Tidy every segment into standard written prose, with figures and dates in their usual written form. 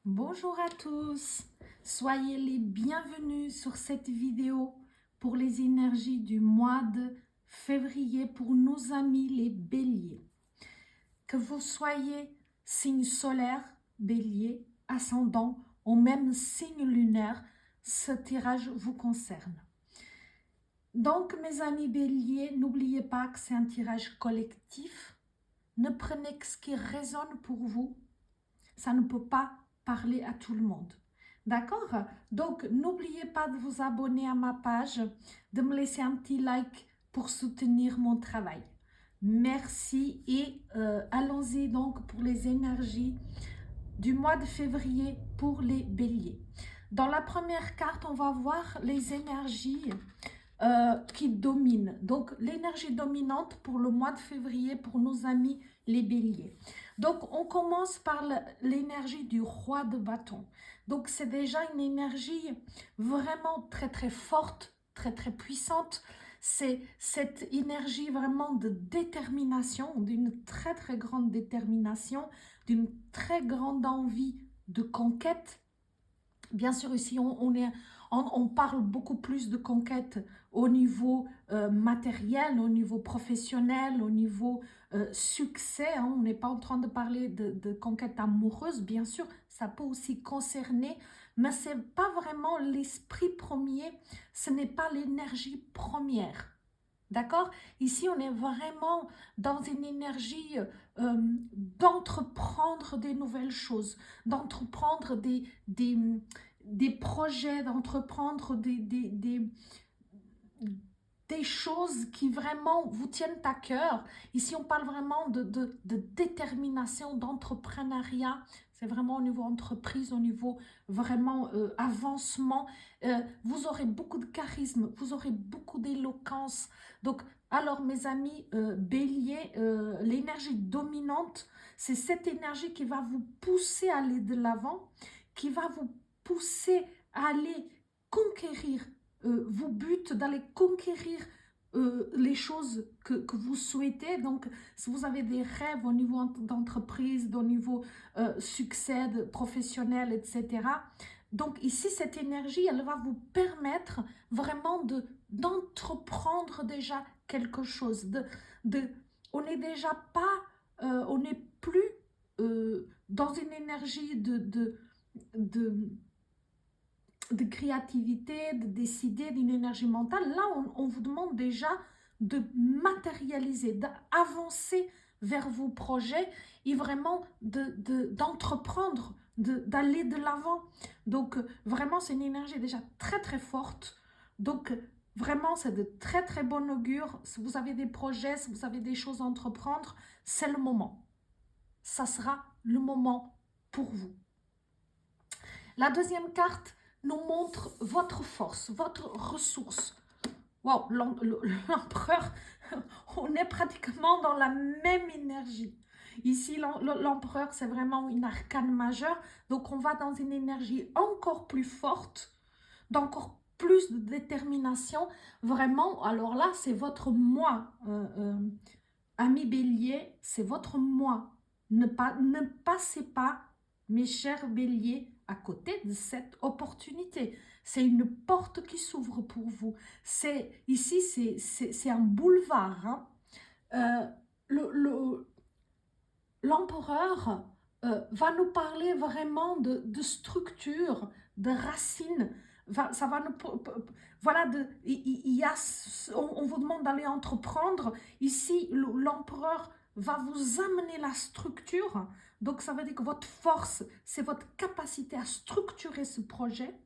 Bonjour à tous, soyez les bienvenus sur cette vidéo pour les énergies du mois de février pour nos amis les béliers. Que vous soyez signe solaire, bélier, ascendant ou même signe lunaire, ce tirage vous concerne. Donc mes amis béliers, n'oubliez pas que c'est un tirage collectif. Ne prenez que ce qui résonne pour vous. Ça ne peut pas parler à tout le monde. D'accord? Donc, n'oubliez pas de vous abonner à ma page, de me laisser un petit like pour soutenir mon travail. Merci et allons-y donc pour les énergies du mois de février pour les béliers. Dans la première carte, on va voir les énergies qui dominent. Donc, l'énergie dominante pour le mois de février pour nos amis les béliers. Donc, on commence par l'énergie du roi de bâton. Donc, c'est déjà une énergie vraiment très, très forte, très, très puissante. C'est cette énergie vraiment de détermination, d'une très, très grande détermination, d'une très grande envie de conquête. Bien sûr, ici, on parle beaucoup plus de conquête au niveau matériel, au niveau professionnel, au niveau succès. Hein. On n'est pas en train de parler de conquête amoureuse, bien sûr, ça peut aussi concerner, mais ce n'est pas vraiment l'esprit premier, ce n'est pas l'énergie première. D'accord? Ici, on est vraiment dans une énergie d'entreprendre des nouvelles choses, d'entreprendre des projets, d'entreprendre des choses qui vraiment vous tiennent à cœur. Ici, on parle vraiment de détermination, d'entrepreneuriat. C'est vraiment au niveau entreprise, au niveau vraiment avancement. Vous aurez beaucoup de charisme, vous aurez beaucoup d'éloquence. Donc, alors mes amis béliers, l'énergie dominante, c'est cette énergie qui va vous pousser à aller de l'avant, qui va vous pousser à aller conquérir vos buts, d'aller conquérir les choses que vous souhaitez. Donc, si vous avez des rêves au niveau d'entreprise, au niveau succès professionnel, etc. Donc, ici, cette énergie, elle va vous permettre vraiment d'entreprendre déjà quelque chose. On n'est déjà pas, on n'est plus dans une énergie de créativité, de décider d'une énergie mentale. Là, on vous demande déjà de matérialiser, d'avancer vers vos projets et vraiment d'entreprendre, d'aller de l'avant. Donc, vraiment, c'est une énergie déjà très, très forte. Donc, vraiment, c'est de très, très bon augure. Si vous avez des projets, si vous avez des choses à entreprendre, c'est le moment. Ça sera le moment pour vous. La deuxième carte nous montre votre force, votre ressource. Wow, l'empereur, on est pratiquement dans la même énergie. Ici, l'empereur, c'est vraiment une arcane majeure. Donc, on va dans une énergie encore plus forte, d'encore plus de détermination. Vraiment, alors là, c'est votre moi, ami bélier, c'est votre moi. Ne passez pas, mes chers béliers, à côté de cette opportunité. C'est une porte qui s'ouvre pour vous. Ici, c'est un boulevard. Hein. L'empereur va nous parler vraiment de structure, de racines. Ça va nous... Voilà, on vous demande d'aller entreprendre. Ici, l'empereur va vous amener la structure. Donc, ça veut dire que votre force, c'est votre capacité à structurer ce projet,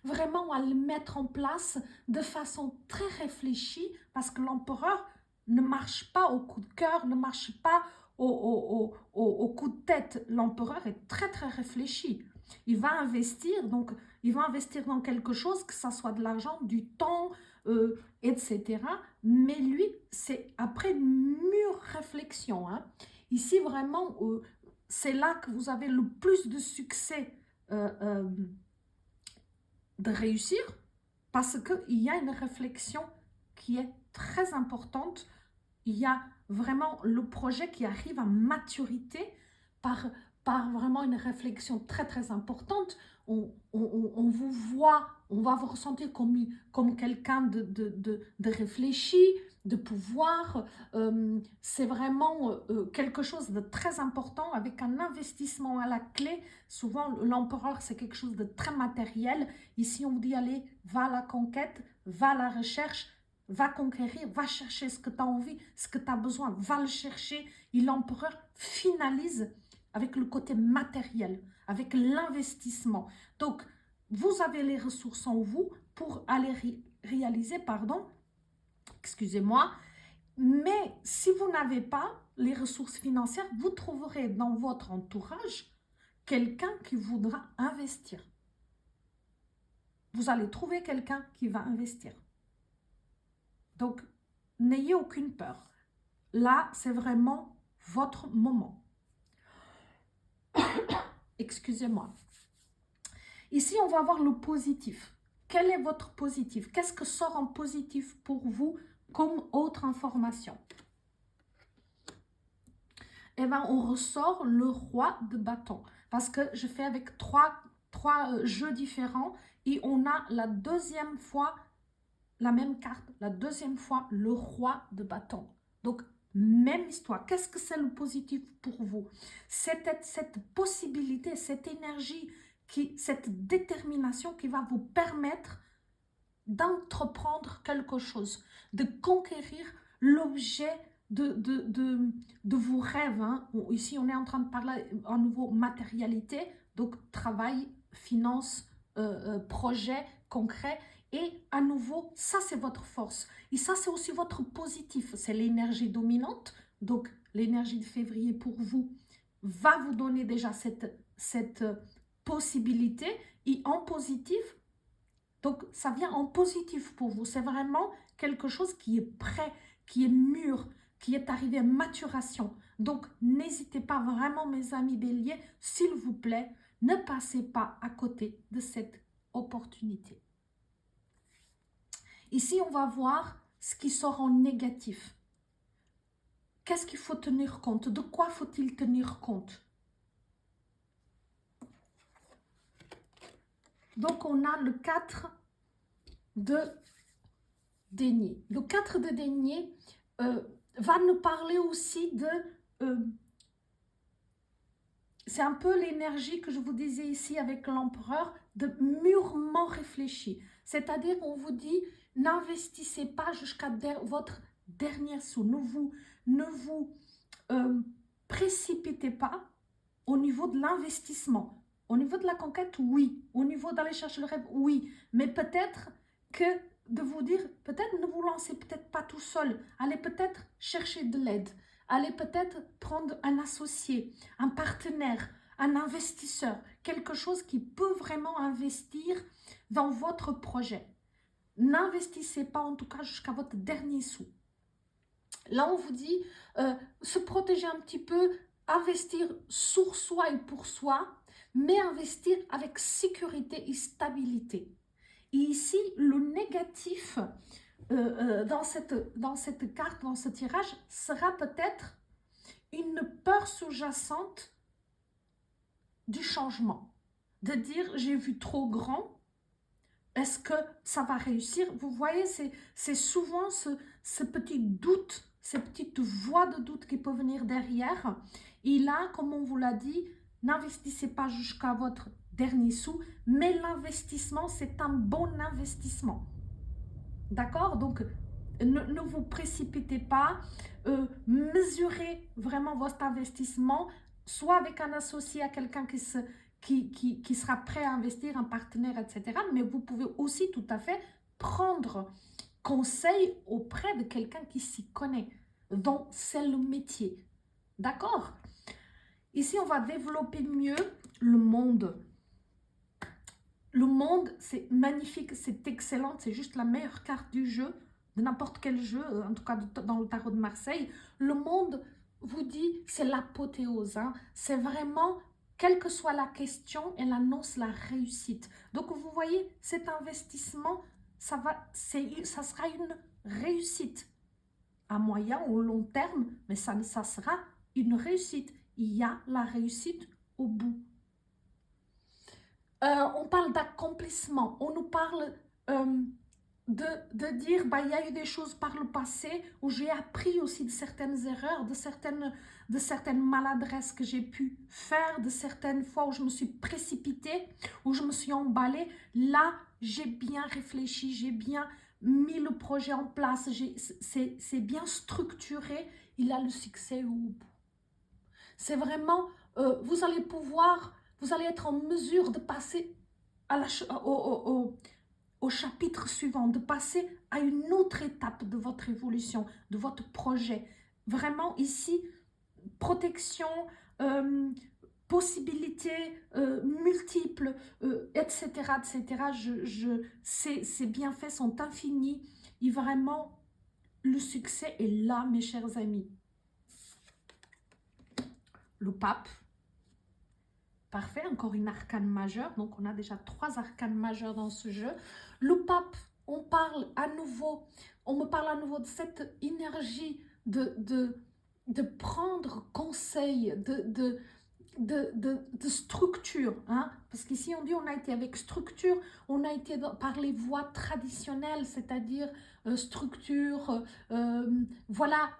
vraiment à le mettre en place de façon très réfléchie, parce que l'empereur ne marche pas au coup de cœur, ne marche pas au coup de tête. L'empereur est très, très réfléchi. Il va investir, donc il va investir dans quelque chose, que ça soit de l'argent, du temps, etc. Mais lui, c'est après une mûre réflexion. Hein. Ici, vraiment, c'est là que vous avez le plus de succès de réussir, parce qu'il y a une réflexion qui est très importante. Il y a vraiment le projet qui arrive à maturité par vraiment une réflexion très très importante. On vous voit, on va vous ressentir comme quelqu'un de réfléchi, de pouvoir. C'est vraiment quelque chose de très important avec un investissement à la clé. Souvent, l'empereur, c'est quelque chose de très matériel. Ici, on vous dit, allez, va à la conquête, va à la recherche, va conquérir, va chercher ce que tu as envie, ce que tu as besoin, va le chercher. Et l'empereur finalise avec le côté matériel, avec l'investissement. Donc, vous avez les ressources en vous pour aller réaliser, pardon, excusez-moi, mais si vous n'avez pas les ressources financières, vous trouverez dans votre entourage quelqu'un qui voudra investir. Vous allez trouver quelqu'un qui va investir. Donc, n'ayez aucune peur. Là, c'est vraiment votre moment. Excusez-moi. Ici, on va voir le positif. Quel est votre positif? Qu'est-ce que sort en positif pour vous comme autre information? Eh bien, on ressort le roi de bâton. Parce que je fais avec trois jeux différents et on a la deuxième fois la même carte, la deuxième fois le roi de bâton. Donc, même histoire. Qu'est-ce que c'est le positif pour vous? Cette possibilité, cette énergie, cette détermination qui va vous permettre d'entreprendre quelque chose, de conquérir l'objet de vos rêves. Hein. Ici, on est en train de parler à nouveau matérialité, donc travail, finance, projet concret. Et à nouveau, ça c'est votre force. Et ça c'est aussi votre positif. C'est l'énergie dominante. Donc l'énergie de février pour vous va vous donner déjà cette possibilité. Et en positif, donc ça vient en positif pour vous. C'est vraiment quelque chose qui est prêt, qui est mûr, qui est arrivé à maturation. Donc n'hésitez pas vraiment mes amis béliers, s'il vous plaît, ne passez pas à côté de cette opportunité. Ici, on va voir ce qui sort en négatif. Qu'est-ce qu'il faut tenir compte? De quoi faut-il tenir compte? Donc, on a le 4 de denier. Le 4 de denier va nous parler aussi de... c'est un peu l'énergie que je vous disais ici avec l'empereur, de mûrement réfléchi. C'est-à-dire, on vous dit... N'investissez pas jusqu'à votre dernier sou. Ne vous précipitez pas au niveau de l'investissement. Au niveau de la conquête, oui. Au niveau d'aller chercher le rêve, oui. Mais peut-être que de vous dire, peut-être ne vous lancez peut-être pas tout seul. Allez peut-être chercher de l'aide. Allez peut-être prendre un associé, un partenaire, un investisseur. Quelque chose qui peut vraiment investir dans votre projet. N'investissez pas en tout cas jusqu'à votre dernier sou. Là, on vous dit se protéger un petit peu, investir sur soi et pour soi, mais investir avec sécurité et stabilité. Et ici, le négatif dans cette carte, dans ce tirage, sera peut-être une peur sous-jacente du changement. De dire, j'ai vu trop grand. Est-ce que ça va réussir? Vous voyez, c'est souvent ce petit doute, ces petites voix de doute qui peuvent venir derrière. Et là, comme on vous l'a dit, n'investissez pas jusqu'à votre dernier sou, mais l'investissement, c'est un bon investissement. D'accord? Donc, ne vous précipitez pas, mesurez vraiment votre investissement, soit avec un associé, à quelqu'un qui sera prêt à investir, un partenaire, etc. Mais vous pouvez aussi tout à fait prendre conseil auprès de quelqu'un qui s'y connaît, dont c'est le métier. D'accord? Ici, on va développer mieux le monde. Le monde, c'est magnifique, c'est excellent, c'est juste la meilleure carte du jeu, de n'importe quel jeu, en tout cas dans le tarot de Marseille. Le monde vous dit, c'est l'apothéose, hein. C'est vraiment... Quelle que soit la question, elle annonce la réussite. Donc, vous voyez, cet investissement, ça sera une réussite. À moyen ou long terme, mais ça sera une réussite. Il y a la réussite au bout. On parle d'accomplissement, on nous parle de dire, bah, il y a eu des choses par le passé où j'ai appris aussi de certaines erreurs, de certaines maladresses que j'ai pu faire, de certaines fois où je me suis précipitée, où je me suis emballée. Là, j'ai bien réfléchi, j'ai bien mis le projet en place, c'est bien structuré, il a le succès au bout. C'est vraiment, vous allez être en mesure de passer à au chapitre suivant, de passer à une autre étape de votre évolution, de votre projet. Vraiment ici, protection, possibilités multiples, etc., etc. Ces bienfaits sont infinis et vraiment, le succès est là, mes chers amis. Le pape, parfait, encore une arcane majeure, donc on a déjà 3 arcanes majeures dans ce jeu. Le pape, on me parle à nouveau de cette énergie de prendre conseil, de structure, hein? Parce qu'ici on dit on a été avec structure, on a été par les voies traditionnelles, c'est-à-dire structure, voilà,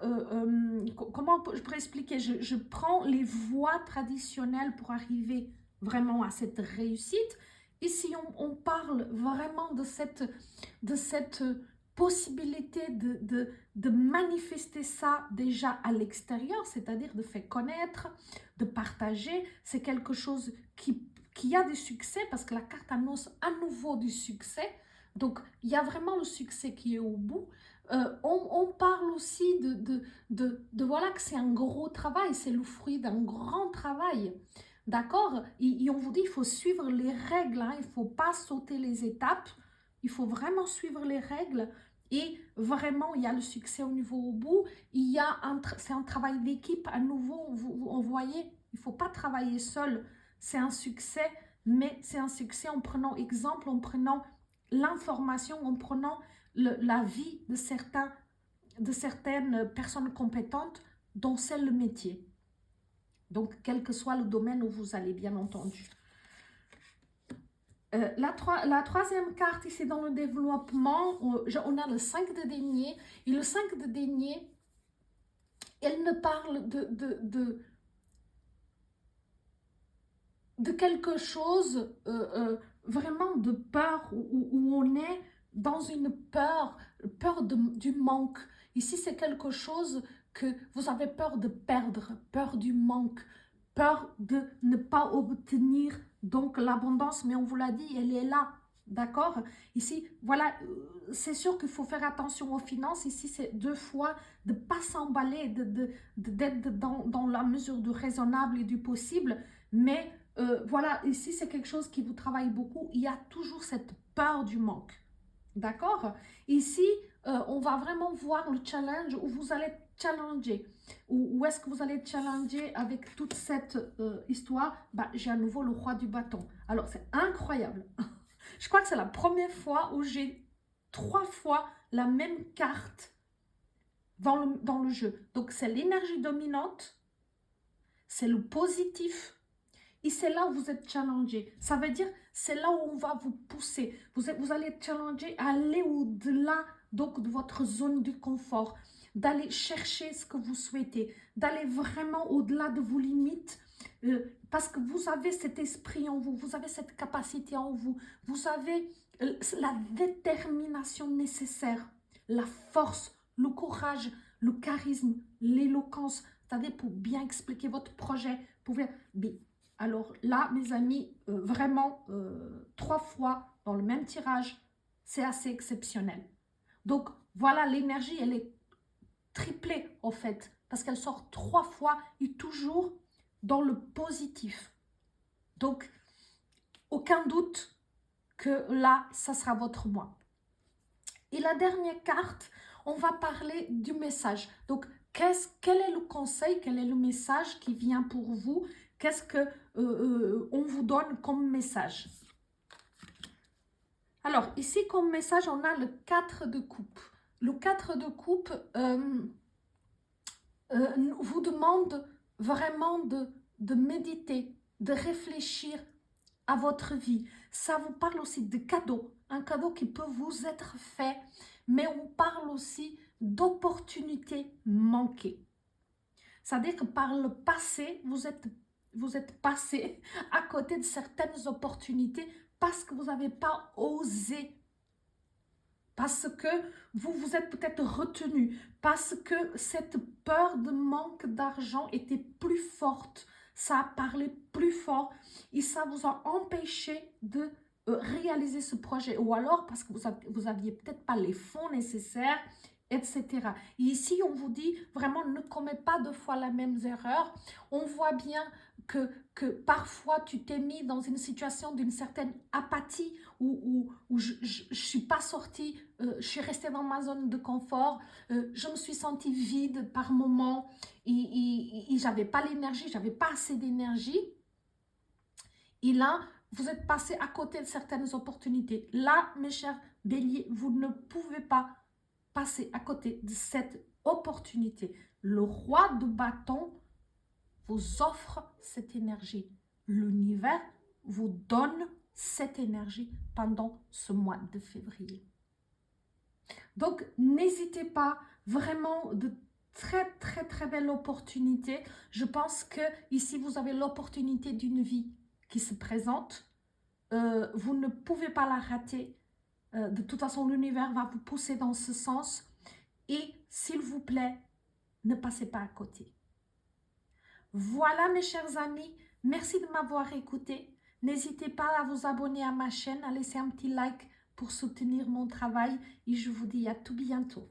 comment je pourrais expliquer, je prends les voies traditionnelles pour arriver vraiment à cette réussite. Ici on parle vraiment de cette possibilité de manifester ça déjà à l'extérieur, c'est-à-dire de faire connaître, de partager. C'est quelque chose qui a du succès parce que la carte annonce à nouveau du succès. Donc, il y a vraiment le succès qui est au bout. On parle aussi voilà que c'est un gros travail, c'est le fruit d'un grand travail. D'accord? Et on vous dit, il faut suivre les règles, hein, il ne faut pas sauter les étapes. Il faut vraiment suivre les règles et vraiment, il y a le succès au niveau au bout. C'est un travail d'équipe à nouveau. Vous voyez, il ne faut pas travailler seul. C'est un succès, mais c'est un succès en prenant exemple, en prenant l'information, en prenant la vie de certaines personnes compétentes dont c'est le métier. Donc, quel que soit le domaine où vous allez, bien entendu. La troisième carte ici dans le développement, on a le 5 de denier. Et le 5 de denier, elle ne parle de quelque chose vraiment de peur, où on est dans une peur du manque. Ici, c'est quelque chose que vous avez peur de perdre, peur du manque, peur de ne pas obtenir donc l'abondance, mais on vous l'a dit, elle est là, d'accord? Ici, voilà, c'est sûr qu'il faut faire attention aux finances. Ici, c'est 2 fois de ne pas s'emballer, d'être dans la mesure du raisonnable et du possible, mais voilà, ici, c'est quelque chose qui vous travaille beaucoup. Il y a toujours cette peur du manque, d'accord? Ici, on va vraiment voir le challenge où vous allez challenger. Où est-ce que vous allez challenger avec toute cette histoire? Bah, j'ai à nouveau le roi du bâton. Alors, c'est incroyable. Je crois que c'est la première fois où j'ai 3 fois la même carte dans le jeu. Donc, c'est l'énergie dominante, c'est le positif, et c'est là où vous êtes challengé. Ça veut dire, c'est là où on va vous pousser. Vous allez être challengé à aller au-delà donc de votre zone de confort, d'aller chercher ce que vous souhaitez, d'aller vraiment au-delà de vos limites, parce que vous avez cet esprit en vous, vous avez cette capacité en vous, vous avez la détermination nécessaire, la force, le courage, le charisme, l'éloquence, c'est-à-dire pour bien expliquer votre projet, pour bien... Alors là, mes amis, vraiment, 3 fois dans le même tirage, c'est assez exceptionnel. Donc, voilà, l'énergie, elle est triplée, en fait, parce qu'elle sort 3 fois et toujours dans le positif. Donc, aucun doute que là, ça sera votre mois. Et la dernière carte, on va parler du message. Donc, quel est le conseil, quel est le message qui vient pour vous? Qu'est-ce qu'on vous donne comme message? Alors, ici, comme message, on a le 4 de coupe. Le 4 de coupe vous demande vraiment de méditer, de réfléchir à votre vie. Ça vous parle aussi de cadeaux, un cadeau qui peut vous être fait, mais on parle aussi d'opportunités manquées. C'est-à-dire que par le passé, vous êtes passé à côté de certaines opportunités parce que vous n'avez pas osé. Parce que vous vous êtes peut-être retenu, parce que cette peur de manque d'argent était plus forte, ça a parlé plus fort et ça vous a empêché de réaliser ce projet. Ou alors parce que vous aviez peut-être pas les fonds nécessaires, etc. Et ici, on vous dit vraiment ne commets pas deux fois la même erreur. On voit bien que parfois tu t'es mis dans une situation d'une certaine apathie où je ne suis pas sortie, je suis restée dans ma zone de confort, je me suis sentie vide par moments et j'avais pas l'énergie, j'avais pas assez d'énergie. Et là, vous êtes passé à côté de certaines opportunités. Là, mes chers béliers, vous ne pouvez pas passer à côté de cette opportunité. Le roi de bâton vous offre cette énergie. L'univers vous donne cette énergie pendant ce mois de février. Donc, n'hésitez pas, vraiment de très belles opportunités. Je pense que ici, vous avez l'opportunité d'une vie qui se présente. Vous ne pouvez pas la rater. De toute façon, l'univers va vous pousser dans ce sens. Et s'il vous plaît, ne passez pas à côté. Voilà mes chers amis, merci de m'avoir écouté. N'hésitez pas à vous abonner à ma chaîne, à laisser un petit like pour soutenir mon travail et je vous dis à tout bientôt.